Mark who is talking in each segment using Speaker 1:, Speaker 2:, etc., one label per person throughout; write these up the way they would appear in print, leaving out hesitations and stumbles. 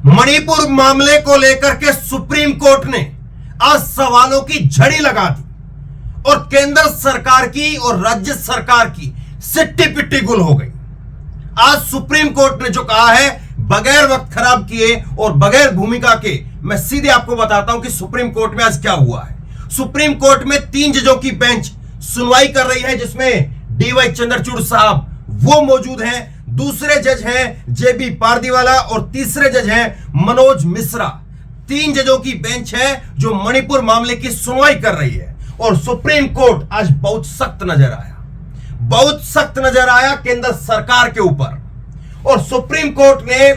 Speaker 1: मणिपुर मामले को लेकर के सुप्रीम कोर्ट ने आज सवालों की झड़ी लगा दी और केंद्र सरकार की और राज्य सरकार की सिट्टी पिट्टी गुल हो गई। आज सुप्रीम कोर्ट ने जो कहा है, बगैर वक्त खराब किए और बगैर भूमिका के मैं सीधे आपको बताता हूं कि सुप्रीम कोर्ट में आज क्या हुआ है। सुप्रीम कोर्ट में 3 जजों की बेंच सुनवाई कर रही है, जिसमें डीवाई चंद्रचूड़ साहब वो मौजूद हैं, दूसरे जज हैं जेबी पारदीवाला और तीसरे जज हैं मनोज मिश्रा। 3 जजों की बेंच है जो मणिपुर मामले की सुनवाई कर रही है। और सुप्रीम कोर्ट आज बहुत सख्त नजर आया, बहुत सख्त नजर आया केंद्र सरकार के ऊपर। और सुप्रीम कोर्ट ने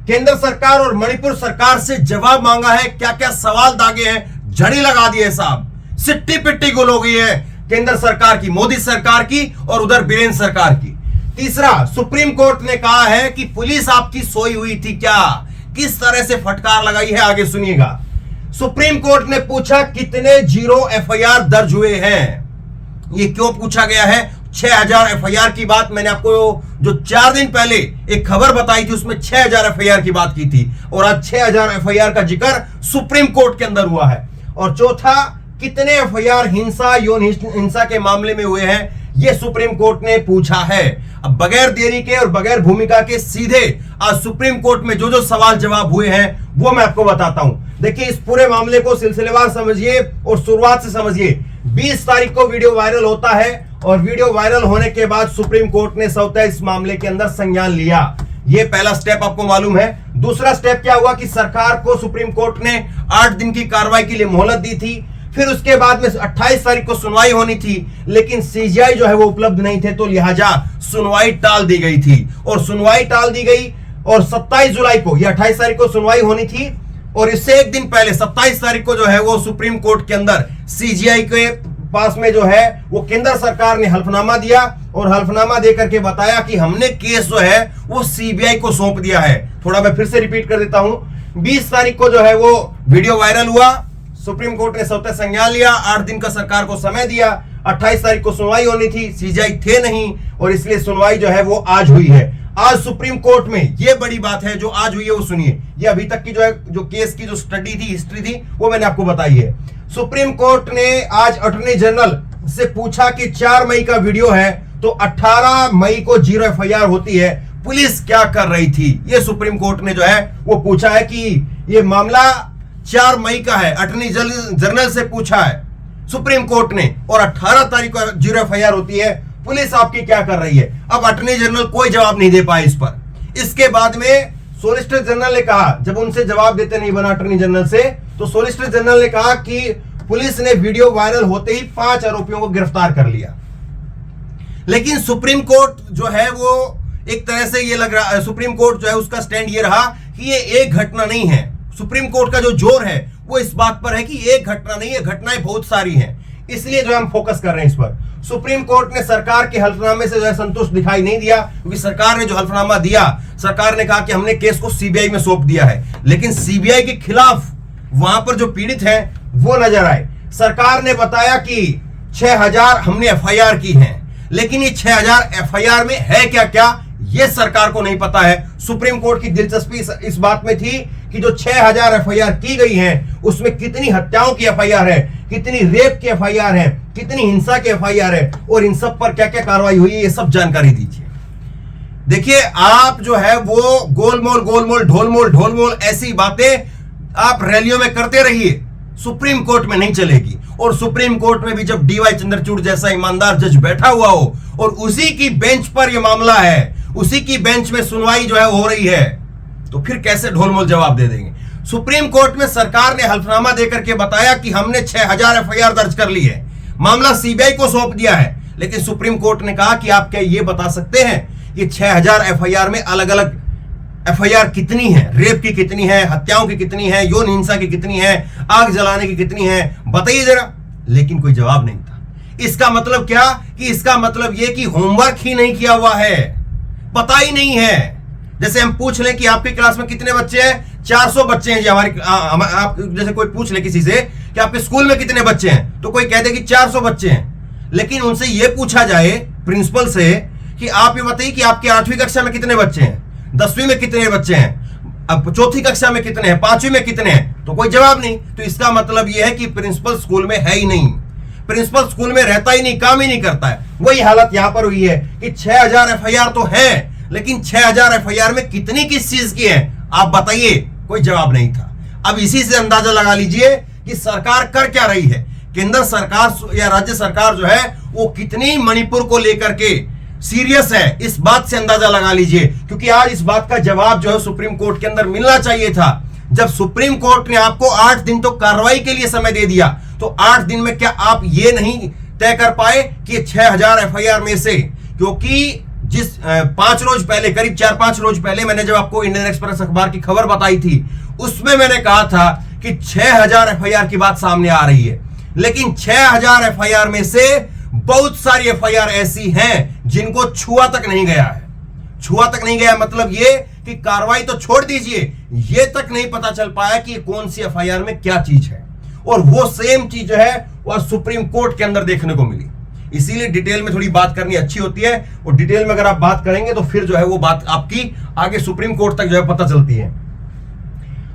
Speaker 1: केंद्र सरकार और मणिपुर सरकार से जवाब मांगा है। क्या क्या सवाल दागे हैं, झड़ी लगा दी है साहब, सिट्टी पिट्टी गुल हो गई है केंद्र सरकार की, मोदी सरकार की और उधर बीरेंद्र सरकार की। तीसरा, सुप्रीम कोर्ट ने कहा है कि पुलिस आपकी सोई हुई थी क्या, किस तरह से फटकार लगाई है, आगे सुनिएगा। सुप्रीम कोर्ट ने पूछा कितने जीरो एफआईआर दर्ज हुए हैं। ये क्यों पूछा गया है? 6000 एफआईआर की बात मैंने आपको जो 4 दिन पहले एक खबर बताई थी, उसमें 6000 एफआईआर की बात की थी और आज 6000 एफआईआर का जिक्र सुप्रीम कोर्ट के अंदर हुआ है। और चौथा, कितने एफआईआर हिंसा यौन हिंसा के मामले में हुए हैं, यह सुप्रीम कोर्ट ने पूछा है। अब बगैर देरी के और बगैर भूमिका के सीधे आज सुप्रीम कोर्ट में जो जो सवाल जवाब हुए हैं वो मैं आपको बताता हूं। देखिए, इस पूरे मामले को सिलसिलेवार समझिए और शुरुआत से समझिए। 20 तारीख को वीडियो वायरल होता है और वीडियो वायरल होने के बाद सुप्रीम कोर्ट ने स्वतः इस मामले के अंदर संज्ञान लिया। यह पहला स्टेप आपको मालूम है। दूसरा स्टेप क्या हुआ कि सरकार को सुप्रीम कोर्ट ने 8 दिन की कार्रवाई के लिए मोहलत दी थी। फिर उसके बाद में 28 तारीख को सुनवाई होनी थी, लेकिन सीजीआई जो है वो उपलब्ध नहीं थे, तो लिहाजा सुनवाई टाल दी गई थी। और सुनवाई टाल दी गई और 27 जुलाई को, यह 28 तारीख को सुनवाई होनी थी और इससे एक दिन पहले 27 तारीख को जो है वो सुप्रीम कोर्ट के अंदर सीजीआई के पास में जो है वो केंद्र सरकार ने हल्फनामा दिया और हल्फनामा देकर के बताया कि हमने केस जो है वो सीबीआई को सौंप दिया है। थोड़ा मैं फिर से रिपीट कर देता हूं। 20 तारीख को जो है वो वीडियो वायरल हुआ, सुप्रीम कोर्ट ने स्वतः संज्ञान लिया, 8 दिन का सरकार को समय दिया। 28 तारीख को सुनवाई होनी थी, सीजीआई थे नहीं और इसलिए सुनवाई जो है वो आज हुई है। आज सुप्रीम कोर्ट में ये बड़ी बात है जो आज हुई है वो सुनिए। ये अभी तक की जो है जो केस की जो स्टडी थी, हिस्ट्री थी, वो मैंने आपको बताई है। सुप्रीम कोर्ट ने आज अटॉर्नी जनरल से पूछा कि 4 मई का वीडियो है तो 18 मई को 0 एफआईआर होती है, पुलिस क्या कर रही थी? ये सुप्रीम कोर्ट ने जो है वो पूछा है कि ये मामला 4 मई का है, अटॉर्नी जनरल से पूछा है सुप्रीम कोर्ट ने, और 18 तारीख को 0 एफआईआर होती है, पुलिस आपकी क्या कर रही है? अब अटॉर्नी जनरल कोई जवाब नहीं दे पाए इस पर। इसके बाद में सोलिसिटर जनरल ने कहा, जब उनसे जवाब देते नहीं बना अटॉर्नी जनरल से, तो सोलिसिटर जनरल ने कहा कि पुलिस ने वीडियो वायरल होते ही 5 आरोपियों को गिरफ्तार कर लिया। लेकिन सुप्रीम कोर्ट जो है वो एक तरह से ये लग रहा है, सुप्रीम कोर्ट जो है उसका स्टैंड ये रहा कि ये एक घटना नहीं है। सुप्रीम कोर्ट का जो जोर है वो इस बात पर है कि एक घटना नहीं है, घटनाएं बहुत सारी हैं, इसलिए जो हम फोकस कर रहे हैं इस पर। सुप्रीम कोर्ट ने सरकार के हल्फनामे से जो है संतुष्ट दिखाई नहीं दिया, क्योंकि सरकार ने जो हल्फनामा दिया, सरकार ने कहा कि हमने केस को सीबीआई में सौंप दिया है, लेकिन सीबीआई के खिलाफ वहां पर जो पीड़ित हैं वो नजर आए। सरकार ने बताया कि 6000 हमने एफआईआर की हैं, लेकिन ये 6000 एफआईआर में है क्या क्या ये सरकार को नहीं पता है। सुप्रीम कोर्ट की दिलचस्पी इस बात में थी कि जो 6000 एफआईआर की गई हैं उसमें कितनी हत्याओं की एफआईआर है, कितनी रेप की एफआईआर है, कितनी हिंसा की एफआईआर है और इन सब पर क्या क्या कार्रवाई हुई है, ये सब जानकारी दीजिए। देखिए, आप जो है वो गोलमोल गोलमोल ढोलमोल ढोलमोल ऐसी बातें आप रैलियों में करते रहिए, सुप्रीम कोर्ट में नहीं चलेगी। और सुप्रीम कोर्ट में भी जब डीवाई चंद्रचूड़ जैसा ईमानदार जज बैठा हुआ हो और उसी की बेंच पर यह मामला है, उसी की बेंच में सुनवाई जो है हो रही है, तो फिर कैसे ढोलमोल जवाब दे देंगे? सुप्रीम कोर्ट में सरकार ने हल्फनामा देकर के बताया कि हमने 6000 एफआईआर दर्ज कर ली है, मामला सीबीआई को सौंप दिया है, लेकिन सुप्रीम कोर्ट ने कहा कि आप क्या ये बता सकते हैं कि 6000 एफआईआर में अलग अलग एफआईआर कितनी है, रेप की कितनी है, हत्याओं की कितनी है, यौन हिंसा की कितनी है, आग जलाने की कितनी है, बताइए जरा। लेकिन कोई जवाब नहीं था। इसका मतलब क्या कि इसका मतलब यह कि होमवर्क ही नहीं किया हुआ है, पता ही नहीं है। जैसे हम पूछ लें कि आपकी क्लास में कितने बच्चे हैं, 400 बच्चे हैं जी हमारी। आप जैसे कोई पूछ ले किसी से कि आपके स्कूल में कितने बच्चे हैं, तो कोई कह दे कि 400 बच्चे हैं। लेकिन उनसे यह पूछा जाए प्रिंसिपल से कि आप ये बताइए कि आपकी 8वीं कक्षा में कितने बच्चे हैं, 10वीं में कितने बच्चे हैं, अब चौथी कक्षा में कितने हैं, पांचवी में कितने हैं, तो कोई जवाब नहीं। तो इसका मतलब यह है कि प्रिंसिपल स्कूल में है ही नहीं, प्रिंसिपल स्कूल में रहता ही नहीं, काम ही नहीं करता है। वही हालत यहां पर हुई है कि 6000 एफआईआर तो है, लेकिन 6000 एफआईआर में कितनी किस चीज की है आप बताइए, कोई जवाब नहीं था। अब इसी से अंदाजा लगा लीजिए कि सरकार कर क्या रही है, केंद्र सरकार या राज्य सरकार जो है वो कितनी मणिपुर को लेकर के सीरियस है, इस बात से अंदाजा लगा लीजिए। क्योंकि आज इस बात का जवाब जो है सुप्रीम कोर्ट के अंदर मिलना चाहिए था। जब सुप्रीम कोर्ट ने आपको 8 दिन तो कार्रवाई के लिए समय दे दिया, तो 8 दिन में क्या आप ये नहीं तय कर पाए कि 6000 एफआईआर में से, क्योंकि जिस 5 रोज पहले, करीब 4-5 रोज पहले मैंने जब आपको इंडियन एक्सप्रेस अखबार की खबर बताई थी, उसमें मैंने कहा था कि 6000 एफआईआर की बात सामने आ रही है। लेकिन 6000 एफआईआर में से बहुत सारी एफआईआर ऐसी हैं जिनको छुआ तक नहीं गया है। छुआ तक नहीं गया मतलब ये कि कार्रवाई तो छोड़ दीजिए, ये तक नहीं पता चल पाया कि कौन सी एफआईआर में क्या चीज है। और वो सेम चीज जो है वह सुप्रीम कोर्ट के अंदर देखने को मिली। इसीलिए डिटेल में थोड़ी बात करनी अच्छी होती है, और डिटेल में अगर आप बात करेंगे तो फिर जो है वो बात आपकी आगे सुप्रीम कोर्ट तक जो है पता चलती है।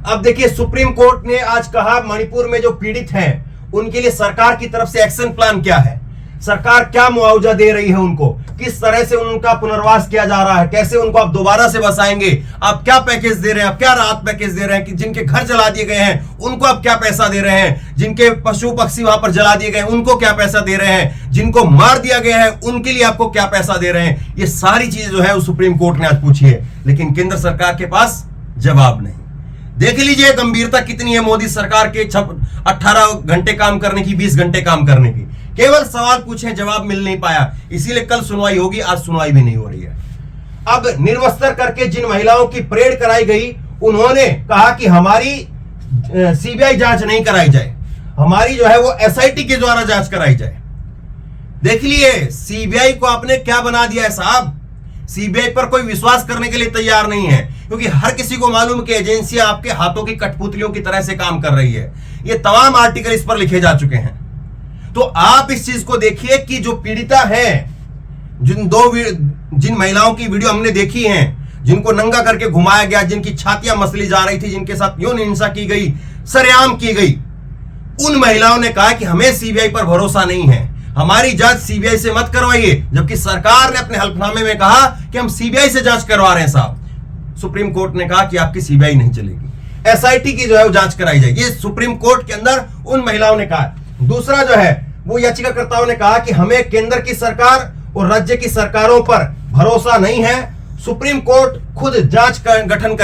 Speaker 1: अब देखिए, सुप्रीम कोर्ट ने आज कहा मणिपुर में जो पीड़ित हैं उनके लिए सरकार की तरफ से एक्शन प्लान क्या है, सरकार क्या मुआवजा दे रही है उनको, किस तरह से उनका पुनर्वास किया जा रहा है, कैसे उनको आप दोबारा से बसाएंगे, आप क्या पैकेज दे रहे हैं, आप क्या राहत पैकेज दे रहे हैं, कि जिनके घर जला दिए गए हैं उनको आप क्या पैसा दे रहे हैं, जिनके पशु पक्षी वहां पर जला दिए गए हैं उनको क्या पैसा दे रहे हैं, जिनको मार दिया गया है उनके लिए आपको क्या पैसा दे रहे हैं। ये सारी चीजें जो है सुप्रीम कोर्ट ने आज पूछी है, लेकिन केंद्र सरकार के पास जवाब नहीं। देख लीजिए गंभीरता कितनी है मोदी सरकार के 18 घंटे काम करने की, 20 घंटे काम करने की। केवल सवाल पूछे, जवाब मिल नहीं पाया, इसीलिए कल सुनवाई होगी, आज सुनवाई भी नहीं हो रही है। अब निर्वस्त्र करके जिन महिलाओं की परेड कराई गई, उन्होंने कहा कि हमारी सीबीआई जांच नहीं कराई जाए, हमारी जो है वो एसआईटी के द्वारा जांच कराई जाए। देख लिए सीबीआई को आपने क्या बना दिया है साहब। सीबीआई पर कोई विश्वास करने के लिए तैयार नहीं है, क्योंकि हर किसी को मालूम कि एजेंसियां आपके हाथों की कठपुतलियों की तरह से काम कर रही है। ये तमाम आर्टिकल इस पर लिखे जा चुके हैं। तो आप इस चीज को देखिए कि जो पीड़िता है, जिन महिलाओं की वीडियो हमने देखी हैं, जिनको नंगा करके घुमाया गया, जिनकी छातियां मसली जा रही थी, जिनके साथ यौन हिंसा की गई, सरेआम की गई, उन महिलाओं ने कहा कि हमें सीबीआई पर भरोसा नहीं है, हमारी जांच सीबीआई से मत करवाइए। जबकि सरकार ने अपने हल्फनामे में कहा कि हम सीबीआई से जांच करवा रहे हैं साहब। सुप्रीम कोर्ट ने कहा कि आपकी सीबीआई नहीं चलेगी, एसआईटी की जो है वो जांच कराई जाएगी। ये सुप्रीम कोर्ट के अंदर उन महिलाओं ने कहा। दूसरा जो है वो याचिकाकर्ताओं ने कहा कि हमें केंद्र की सरकार और राज्य की सरकारों पर भरोसा नहीं है, सुप्रीम कोर्ट खुद जांच का गठन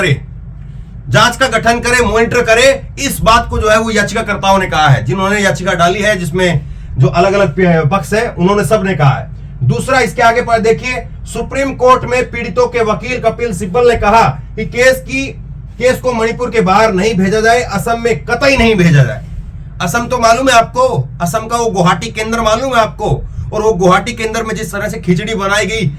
Speaker 1: करे, मॉनिटर करे। इस बात को जो है वो याचिकाकर्ताओं ने कहा है, जिन्होंने याचिका डाली है, जिसमें जो अलग अलग पक्ष है उन्होंने सब ने कहा है। दूसरा, इसके आगे पर देखिए, सुप्रीम कोर्ट में पीड़ितों के वकील कपिल सिब्बल ने कहा कि केस को मणिपुर के बाहर नहीं भेजा जाए, असम में कतई नहीं भेजा जाए। असम तो मालूम है आपको, असम का वो गुवाहाटी केंद्र मालूम है आपको, और वो गुवाहाटी केंद्र में जिस तरह से खिचड़ी बनाई गई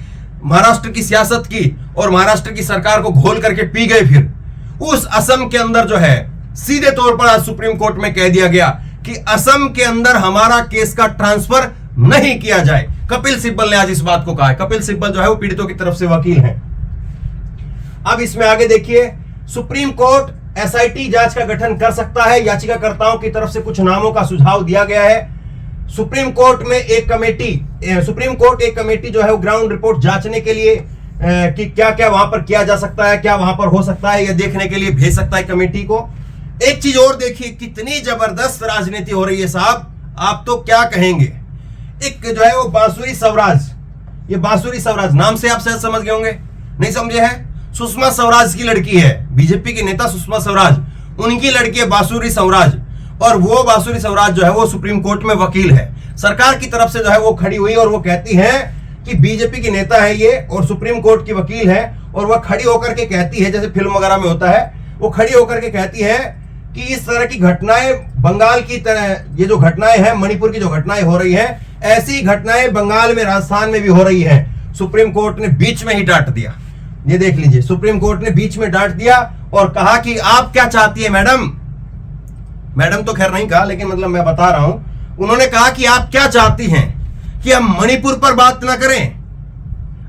Speaker 1: महाराष्ट्र की सियासत की, और महाराष्ट्र की सरकार को घोल करके पी गए, फिर उस असम के अंदर जो है सीधे तौर पर आज सुप्रीम कोर्ट में कह दिया गया कि असम के अंदर हमारा केस का ट्रांसफर नहीं किया जाए। कपिल सिब्बल ने आज इस बात को कहा है। कपिल सिब्बल जो है वो पीड़ितों की तरफ से वकील हैं। अब इसमें आगे देखिए, सुप्रीम कोर्ट एसआईटी जांच का गठन कर सकता है। याचिकाकर्ताओं की तरफ से कुछ नामों का सुझाव दिया गया है। सुप्रीम कोर्ट एक कमेटी जो है वो ग्राउंड रिपोर्ट जांचने के लिए कि क्या क्या वहां पर किया जा सकता है, क्या वहां पर हो सकता है, यह देखने के लिए भेज सकता है कमेटी को। एक चीज और देखिए, कितनी जबरदस्त राजनीति हो रही है साहब, आप तो क्या कहेंगे। एक जो है वो बांसुरी स्वराज, ये बांसुरी स्वराज नाम से आप शायद समझ गए होंगे, नहीं समझे हैं? सुषमा स्वराज की लड़की है, बीजेपी की नेता सुषमा स्वराज, उनकी लड़की है बांसुरी स्वराज। और वो बांसुरी स्वराज जो है वो सुप्रीम कोर्ट में वकील है। सरकार की तरफ से जो है वो खड़ी हुई और वो कहती है कि बीजेपी की नेता है ये और सुप्रीम कोर्ट की वकील है, और वह खड़ी होकर के कहती है, जैसे फिल्म वगैरह में होता है, वो खड़ी होकर के कहती है कि इस तरह की घटनाएं बंगाल की तरह, ये जो घटनाएं हैं, मणिपुर की जो घटनाएं हो रही हैं, ऐसी घटनाएं बंगाल में, राजस्थान में भी हो रही हैं। सुप्रीम कोर्ट ने बीच में ही डांट दिया। ये देख लीजिए, सुप्रीम कोर्ट ने बीच में डांट दिया और कहा कि आप क्या चाहती है मैडम। मैडम तो खैर नहीं कहा, लेकिन मतलब मैं बता रहा हूं, उन्होंने कहा कि आप क्या चाहती हैं कि हम मणिपुर पर बात ना करें।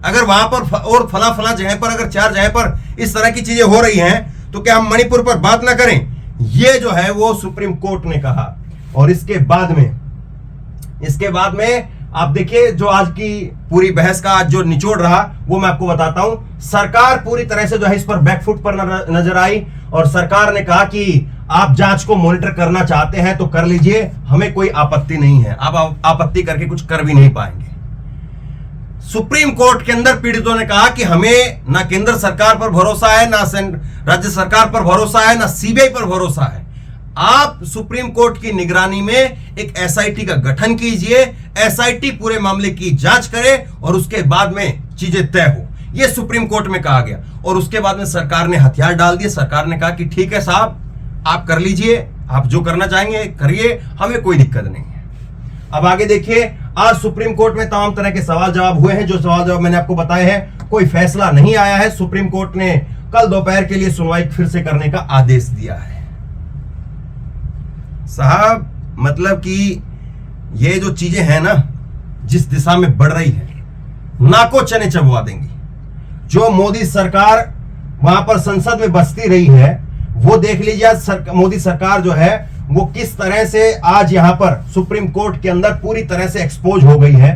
Speaker 1: अगर वहां पर और फला जगह पर, अगर 4 जगह पर इस तरह की चीजें हो रही हैं, तो क्या हम मणिपुर पर बात ना करें? ये जो है वो सुप्रीम कोर्ट ने कहा। और इसके बाद में आप देखिए जो आज की पूरी बहस का आज जो निचोड़ रहा वो मैं आपको बताता हूं। सरकार पूरी तरह से जो है इस पर बैकफुट पर नजर आई और सरकार ने कहा कि आप जांच को मॉनिटर करना चाहते हैं तो कर लीजिए, हमें कोई आपत्ति नहीं है। आप आपत्ति करके कुछ कर भी नहीं पाएंगे। सुप्रीम कोर्ट के अंदर पीड़ितों ने कहा कि हमें ना केंद्र सरकार पर भरोसा है, ना राज्य सरकार पर भरोसा है, ना सीबीआई पर भरोसा है। आप सुप्रीम कोर्ट की निगरानी में एक एसआईटी का गठन कीजिए, एसआईटी पूरे मामले की जांच करे और उसके बाद में चीजें तय हो। यह सुप्रीम कोर्ट में कहा गया और उसके बाद में सरकार ने हथियार डाल दिए। सरकार ने कहा कि ठीक है साहब, आप कर लीजिए, आप जो करना चाहेंगे करिए, हमें कोई दिक्कत नहीं है। अब आगे देखिए, आज सुप्रीम कोर्ट में तमाम तरह के सवाल जवाब हुए हैं। जो सवाल जवाब मैंने आपको बताए हैं, कोई फैसला नहीं आया है। सुप्रीम कोर्ट ने कल दोपहर के लिए सुनवाई फिर से करने का आदेश दिया है। साहब मतलब कि ये जो चीजें हैं ना, जिस दिशा में बढ़ रही है, नाको चने चबवा देंगी। जो मोदी सरकार वहां पर संसद में बसती रही है, वो देख लीजिए आज मोदी सरकार जो है वो किस तरह से आज यहां पर सुप्रीम कोर्ट के अंदर पूरी तरह से एक्सपोज हो गई है।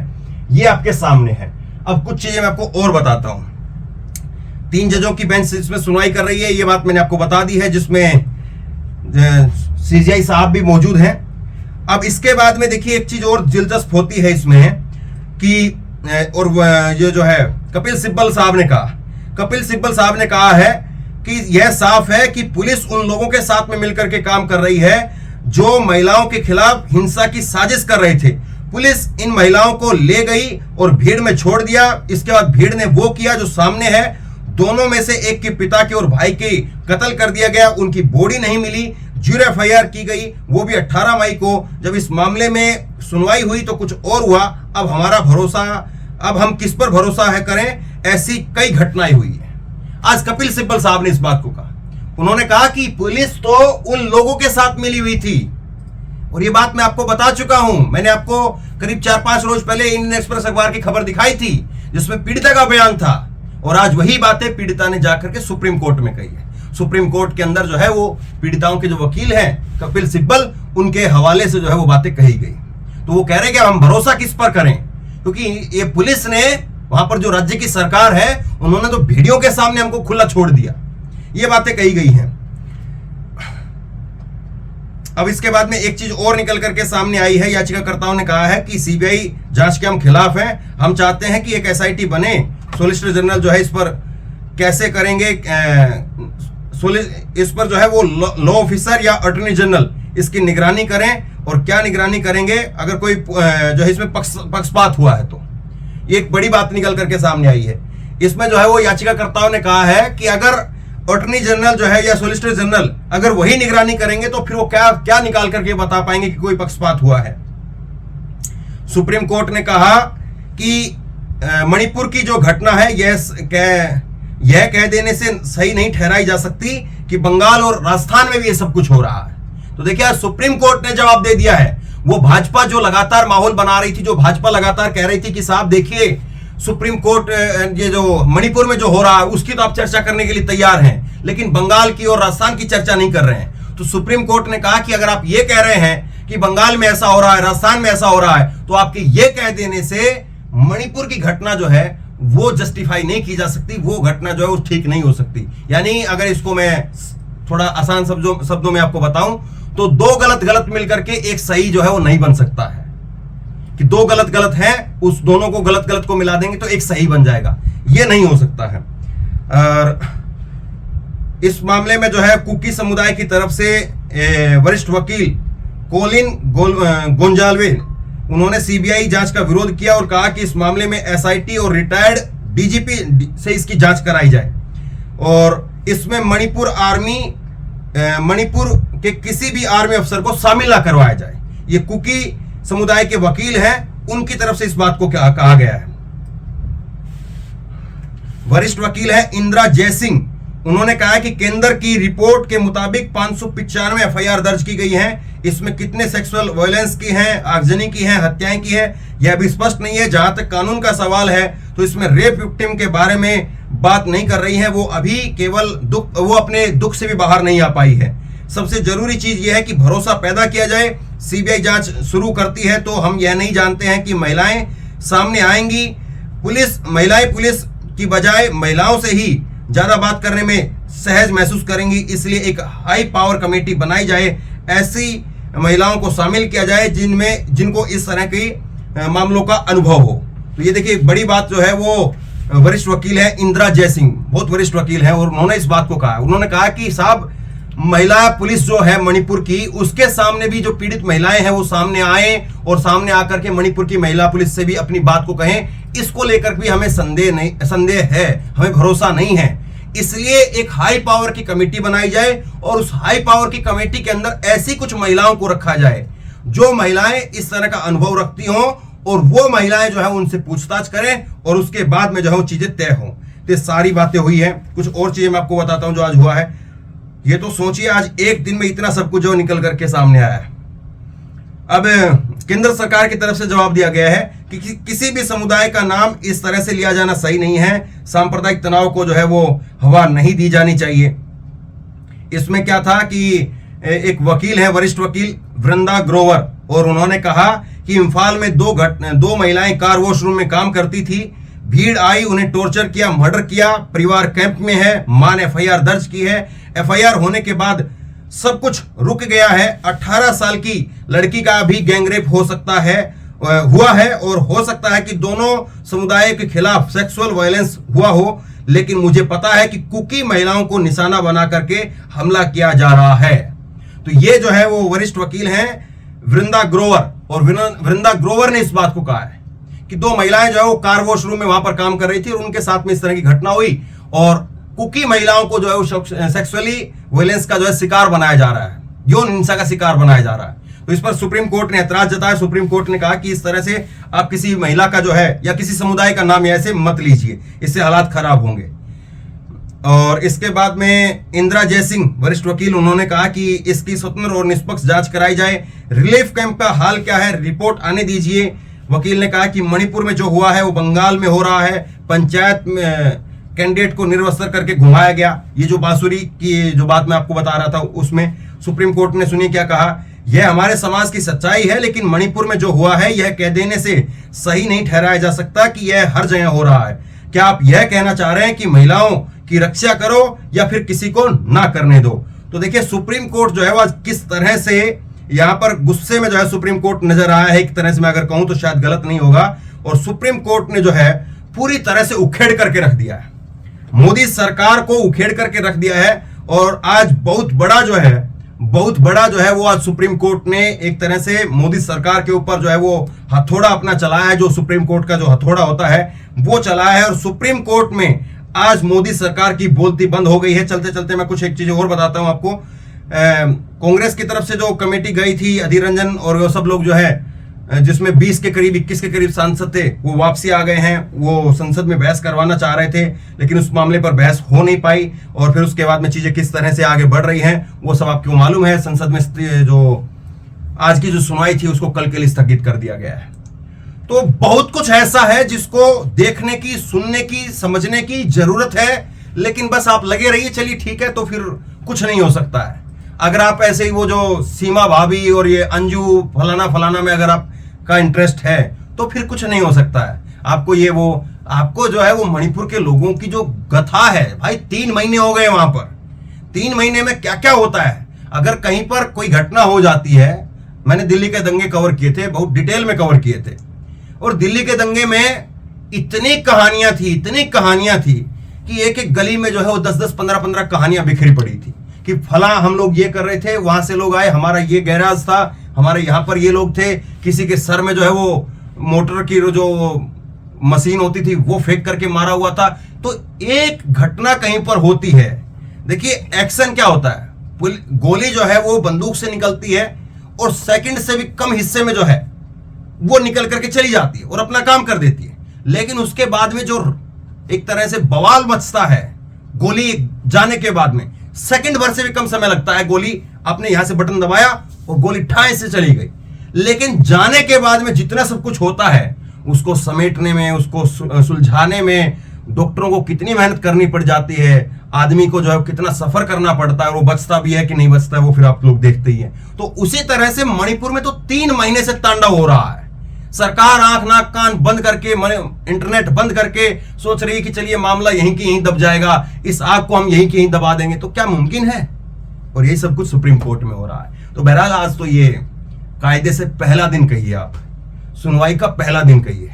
Speaker 1: ये आपके सामने है। अब कुछ चीजें मैं आपको और बताता हूं। 3 जजों की बेंच इसमें सुनवाई कर रही है, ये बात मैंने आपको बता दी है, जिसमें सीजीआई साहब भी मौजूद हैं। अब इसके बाद में देखिए एक चीज और दिलचस्प होती है इसमें कि और ये जो है कपिल सिब्बल साहब ने कहा है कि यह साफ है कि पुलिस उन लोगों के साथ में मिलकर के काम कर रही है जो महिलाओं के खिलाफ हिंसा की साजिश कर रहे थे। पुलिस इन महिलाओं को ले गई और भीड़ में छोड़ दिया। इसके बाद भीड़ ने वो किया जो सामने है। दोनों में से एक के पिता के और भाई के कत्ल कर दिया गया, उनकी बॉडी नहीं मिली। ज्यूरी एफआईआर की गई, वो भी 18 मई को। जब इस मामले में सुनवाई हुई तो कुछ और हुआ। अब हम किस पर भरोसा है करें, ऐसी कई घटनाएं हुई है। आज कपिल सिब्बल साहब ने इस बात को कहा। उन्होंने कहा कि पुलिस तो उन लोगों के साथ मिली हुई थी और ये बात मैं आपको बता चुका हूं। मैंने आपको करीब 4-5 रोज पहले इंडियन एक्सप्रेस अखबार की खबर दिखाई थी जिसमें पीड़िता का बयान था और आज वही बातें पीड़िता ने जाकर के सुप्रीम कोर्ट में कही है। सुप्रीम कोर्ट के अंदर जो है वो पीड़िताओं के जो वकील हैं कपिल सिब्बल, उनके हवाले से जो है वो बातें कही गई। तो वो कह रहे हैं कि हम भरोसा किस पर करें, क्योंकि ये पुलिस ने वहां पर जो राज्य की सरकार है उन्होंने तो वीडियो के सामने हमको खुला छोड़ दिया। ये बातें कही गई हैं। अब इसके बाद में एक चीज और निकल करके सामने आई है। याचिकाकर्ताओं ने कहा है कि सीबीआई जांच के हम खिलाफ हैं। हम चाहते हैं कि एक एसआईटी बने। सॉलिसिटर जनरल जो है इस पर कैसे करेंगे, इस पर जो है वो लॉ ऑफिसर या अटॉर्नी जनरल इसकी निगरानी करें। और क्या निगरानी करेंगे, अगर कोई जो है इसमें पक्षपात हुआ है तो। ये एक बड़ी बात निकल करके सामने आई है। इसमें जो है वो याचिकाकर्ताओं ने कहा है कि अगर अटॉर्नी जनरल जो है या सॉलिसिटर जनरल अगर वही निगरानी करेंगे तो फिर वो क्या निकाल करके बता पाएंगे कि कोई पक्षपात हुआ है। सुप्रीम कोर्ट ने कहा कि मणिपुर की जो घटना है यह कह देने से सही नहीं ठहराई जा सकती कि बंगाल और राजस्थान में भी ये सब कुछ हो रहा है। तो देखिए आज सुप्रीम कोर्ट ने जवाब दे दिया है। वो भाजपा जो लगातार माहौल बना रही थी, जो भाजपा लगातार कह रही थी कि साहब देखिए सुप्रीम कोर्ट ये जो मणिपुर में जो हो रहा है उसकी तो आप चर्चा करने के लिए तैयार हैं, लेकिन बंगाल की और राजस्थान की चर्चा नहीं कर रहे हैं। तो सुप्रीम कोर्ट ने कहा कि अगर आप ये कह रहे हैं कि बंगाल में ऐसा हो रहा है, राजस्थान में ऐसा हो रहा है, तो आपके ये कह देने से मणिपुर की घटना जो है वो जस्टिफाई नहीं की जा सकती, वो घटना जो है वो ठीक नहीं हो सकती। यानी अगर इसको मैं थोड़ा आसान शब्दों में आपको बताऊं तो दो गलत मिलकर के एक सही जो है वो नहीं बन सकता है। कि दो गलत हैं, उस दोनों को गलत को मिला देंगे तो एक सही बन जाएगा, ये नहीं हो सकता है। और इस मामले में जो है कुकी समुदाय की तरफ से वरिष्ठ वकील कोलिन गोंजाल्वे उन्होंने सीबीआई जांच का विरोध किया और कहा कि इस मामले में एसआईटी और रिटायर्ड डीजीपी से इसकी जांच कराई जाए और इसमें मणिपुर के किसी भी आर्मी अफसर को शामिल ना करवाया जाए। ये कुकी समुदाय के वकील हैं, उनकी तरफ से इस बात को कहा गया है। वरिष्ठ वकील है इंदिरा जयसिंह, उन्होंने कहा कि केंद्र की रिपोर्ट के मुताबिक 595 एफआईआर दर्ज की गई हैं। इसमें कितने सेक्सुअल वायलेंस की हैं, आगजनी की हैं, हत्याएं की हैं, यह भी स्पष्ट नहीं है। जहां तक कानून का सवाल है तो इसमें रेप विक्टिम के बारे में बात नहीं कर रही है। वो अभी केवल दुख, वो अपने दुख से भी बाहर नहीं आ पाई है। सबसे जरूरी चीज यह है कि भरोसा पैदा किया जाए। सीबीआई जांच शुरू करती है तो हम यह नहीं जानते हैं कि महिलाएं सामने आएंगी। महिलाएं पुलिस की बजाय महिलाओं से ही ज्यादा बात करने में सहज महसूस करेंगी, इसलिए एक हाई पावर कमेटी बनाई जाए, ऐसी महिलाओं को शामिल किया जाए जिनको इस तरह की मामलों का अनुभव हो। तो ये देखिए, एक बड़ी बात जो है वो वरिष्ठ वकील है इंदिरा जयसिंह, बहुत वरिष्ठ वकील है, और उन्होंने इस बात को कहा। उन्होंने कहा कि साहब, महिला पुलिस जो है मणिपुर की, उसके सामने भी जो पीड़ित महिलाएं हैं वो सामने आए और सामने आकर के मणिपुर की महिला पुलिस से भी अपनी बात को कहें। इसको लेकर भी हमें संदेह है, हमें भरोसा नहीं है। इसलिए एक हाई पावर की कमेटी बनाई जाए और उस हाई पावर की कमेटी के अंदर ऐसी कुछ महिलाओं को रखा जाए जो महिलाएं इस तरह का अनुभव रखती हों, और वो महिलाएं जो है उनसे पूछताछ करें और उसके बाद में जो है वो चीजें तय हों। तो सारी बातें हुई हैं। कुछ और चीजें मैं आपको बताता हूं जो आज हुआ है। ये तो सोचिए, आज एक दिन में इतना सब कुछ जो निकल करके सामने आया है। अब केंद्र सरकार की तरफ से जवाब दिया गया है कि किसी भी समुदाय का नाम इस तरह से लिया जाना सही नहीं है। सांप्रदायिक तनाव को जो है वो हवा नहीं दी जानी चाहिए। इसमें क्या था कि एक वकील है, वरिष्ठ वकील वृंदा ग्रोवर, और उन्होंने कहा कि इम्फाल में दो महिलाएं कार वॉशरूम में काम करती थी। भीड़ आई, उन्हें टॉर्चर किया, मर्डर किया। परिवार कैंप में है, मां ने एफआईआर दर्ज की है। एफआईआर होने के बाद सब कुछ रुक गया है। 18 साल की लड़की का भी गैंगरेप हो सकता है, हुआ है, और हो सकता है कि दोनों समुदाय के खिलाफ सेक्सुअल वायलेंस हुआ हो। लेकिन मुझे पता है कि कुकी महिलाओं को निशाना बना करके हमला किया जा रहा है। तो ये जो है वो वरिष्ठ वकील हैं वृंदा ग्रोवर, और वृंदा ग्रोवर ने इस बात को कहा है कि दो महिलाएं जो है वो कार वॉशरूम में वहां पर काम कर रही थी और उनके साथ में इस तरह की घटना हुई, और कुकी महिलाओं को जो है वो सेक्सुअली वायलेंस का जो है शिकार बनाया जा रहा है, यौन हिंसा का शिकार बनाया जा रहा है। तो इस पर सुप्रीम कोर्ट ने ऐतराज जताया। सुप्रीम कोर्ट ने कहा कि इस तरह से आप किसी महिला का जो है या किसी समुदाय का नाम ऐसे मत लीजिए, इससे हालात खराब होंगे। और इसके बाद में इंदिरा जयसिंह वरिष्ठ वकील, उन्होंने कहा कि इसकी स्वतंत्र और निष्पक्ष जांच कराई जाए। रिलीफ कैंप का हाल क्या है, रिपोर्ट आने दीजिए। वकील ने कहा कि मणिपुर में जो हुआ है वो बंगाल में हो रहा है। पंचायत में कैंडिडेट को निर्वस्त्र करके घुमाया गया। ये जो बांसुरी की जो बात मैं आपको बता रहा था, उसमें सुप्रीम कोर्ट ने सुनिए क्या कहा। यह हमारे समाज की सच्चाई है, लेकिन मणिपुर में जो हुआ है यह कह देने से सही नहीं ठहराया जा सकता कि यह हर जगह हो रहा है। क्या आप यह कहना चाह रहे हैं कि महिलाओं की रक्षा करो या फिर किसी को ना करने दो? तो देखिए, सुप्रीम कोर्ट जो है वह किस तरह से यहां पर गुस्से में जो है सुप्रीम कोर्ट नजर आया है। एक तरह से मैं अगर कहूं तो शायद गलत नहीं होगा। और सुप्रीम कोर्ट ने जो है पूरी तरह से उखेड़ करके रख दिया है, मोदी सरकार को उखेड़ करके रख दिया है। और आज बहुत बड़ा जो है वो आज सुप्रीम कोर्ट ने एक तरह से मोदी सरकार के ऊपर जो है वो हथौड़ा अपना चलाया है। जो सुप्रीम कोर्ट का जो हथौड़ा होता है वो चलाया है। और सुप्रीम कोर्ट में आज मोदी सरकार की बोलती बंद हो गई है। चलते चलते मैं कुछ एक चीज और बताता हूं आपको। कांग्रेस की तरफ से जो कमेटी गई थी, अधीर रंजन और वो सब लोग जो है, जिसमें 20 के करीब 21 के करीब सांसद थे, वो वापसी आ गए हैं। वो संसद में बहस करवाना चाह रहे थे, लेकिन उस मामले पर बहस हो नहीं पाई। और फिर उसके बाद में चीजें किस तरह से आगे बढ़ रही हैं वो सब आपको मालूम है। संसद में जो आज की जो सुनवाई थी उसको कल के लिए स्थगित कर दिया गया है। तो बहुत कुछ ऐसा है जिसको देखने की, सुनने की, समझने की जरूरत है। लेकिन बस आप लगे रहिए, चलिए ठीक है, तो फिर कुछ नहीं हो सकता है। अगर आप ऐसे ही वो जो सीमा भाभी और ये अंजू फलाना में अगर आपका इंटरेस्ट है तो फिर कुछ नहीं हो सकता है। आपको जो है वो मणिपुर के लोगों की जो गथा है भाई, 3 महीने हो गए वहां पर। 3 महीने में क्या क्या होता है। अगर कहीं पर कोई घटना हो जाती है, मैंने दिल्ली के दंगे कवर किए थे, बहुत डिटेल में कवर किए थे, और दिल्ली के दंगे में इतनी कहानियां थी कि एक एक गली में जो है वो 10-10, 15-15 कहानियां बिखरी पड़ी थी कि फला हम लोग ये कर रहे थे, वहां से लोग आए, हमारा ये गैराज था, हमारे यहाँ पर ये लोग थे, किसी के सर में जो है वो मोटर की जो मशीन होती थी वो फेंक करके मारा हुआ था। तो एक घटना कहीं पर होती है, देखिए एक्शन क्या होता है। गोली जो है वो बंदूक से निकलती है और सेकंड से भी कम हिस्से में जो है वो निकल करके चली जाती है और अपना काम कर देती है। लेकिन उसके बाद में जो एक तरह से बवाल मचता है गोली जाने के बाद में, सेकंड भर से भी कम समय लगता है। गोली आपने यहां से बटन दबाया और गोली ठाए से चली गई। लेकिन जाने के बाद में जितना सब कुछ होता है उसको समेटने में, उसको सुलझाने में डॉक्टरों को कितनी मेहनत करनी पड़ जाती है, आदमी को जो है कितना सफर करना पड़ता है, वो बचता भी है कि नहीं बचता है वो फिर आप लोग देखते ही हैं। तो उसी तरह से मणिपुर में तो 3 महीने से तांडव हो रहा है। सरकार आंख नाक कान बंद करके, इंटरनेट बंद करके सोच रही है कि चलिए मामला यहीं की यहीं दब जाएगा, इस आग को हम यहीं की यहीं दबा देंगे। तो क्या मुमकिन है? और ये सब कुछ सुप्रीम कोर्ट में हो रहा है। तो बहरहाल आज तो ये कायदे से पहला दिन कहिए, आप सुनवाई का पहला दिन कहिए।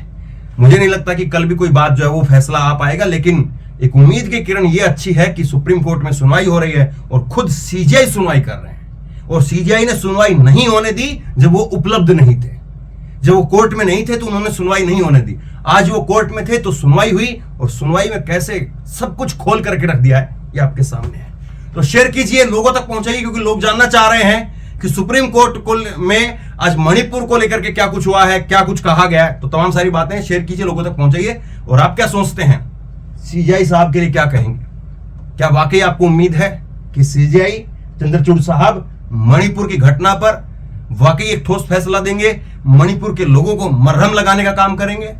Speaker 1: मुझे नहीं लगता कि कल भी कोई बात जो है वो फैसला आ पाएगा, लेकिन एक उम्मीद की किरण ये अच्छी है कि सुप्रीम कोर्ट में सुनवाई हो रही है और खुद सीजीआई सुनवाई कर रहे हैं। और सीजीआई ने सुनवाई नहीं होने दी जब वो उपलब्ध नहीं थे, जब वो कोर्ट में नहीं थे तो उन्होंने सुनवाई नहीं होने दी। आज वो कोर्ट में थे तो सुनवाई हुई, और सुनवाई में कैसे सब कुछ खोल करके रख दिया है ये आपके सामने है। तो शेयर कीजिए, लोगों तक पहुंचाइए, क्योंकि लोग जानना चाह रहे हैं कि सुप्रीम कोर्ट में आज मणिपुर को लेकर के क्या कुछ हुआ है, क्या कुछ कहा गया है। तो तमाम सारी बातें शेयर कीजिए, लोगों तक पहुंचाइए। और आप क्या सोचते हैं, सीजीआई साहब के लिए क्या कहेंगे? क्या वाकई आपको उम्मीद है कि सीजीआई चंद्रचूड़ साहब मणिपुर की घटना पर वाकई एक ठोस फैसला देंगे, मणिपुर के लोगों को मरहम लगाने का काम करेंगे?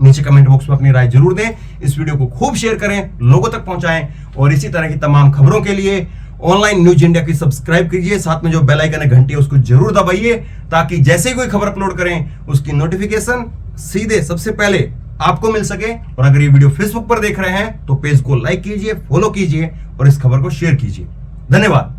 Speaker 1: नीचे कमेंट बॉक्स में अपनी राय जरूर दें। इस वीडियो को खूब शेयर करें, लोगों तक पहुंचाएं, और इसी तरह की तमाम खबरों के लिए ऑनलाइन न्यूज इंडिया की सब्सक्राइब कीजिए। साथ में जो बेल आइकन है, घंटी है, उसको जरूर दबाइए, ताकि जैसे कोई खबर अपलोड करें उसकी नोटिफिकेशन सीधे सबसे पहले आपको मिल सके। और अगर ये वीडियो फेसबुक पर देख रहे हैं तो पेज को लाइक कीजिए, फॉलो कीजिए और इस खबर को शेयर कीजिए। धन्यवाद।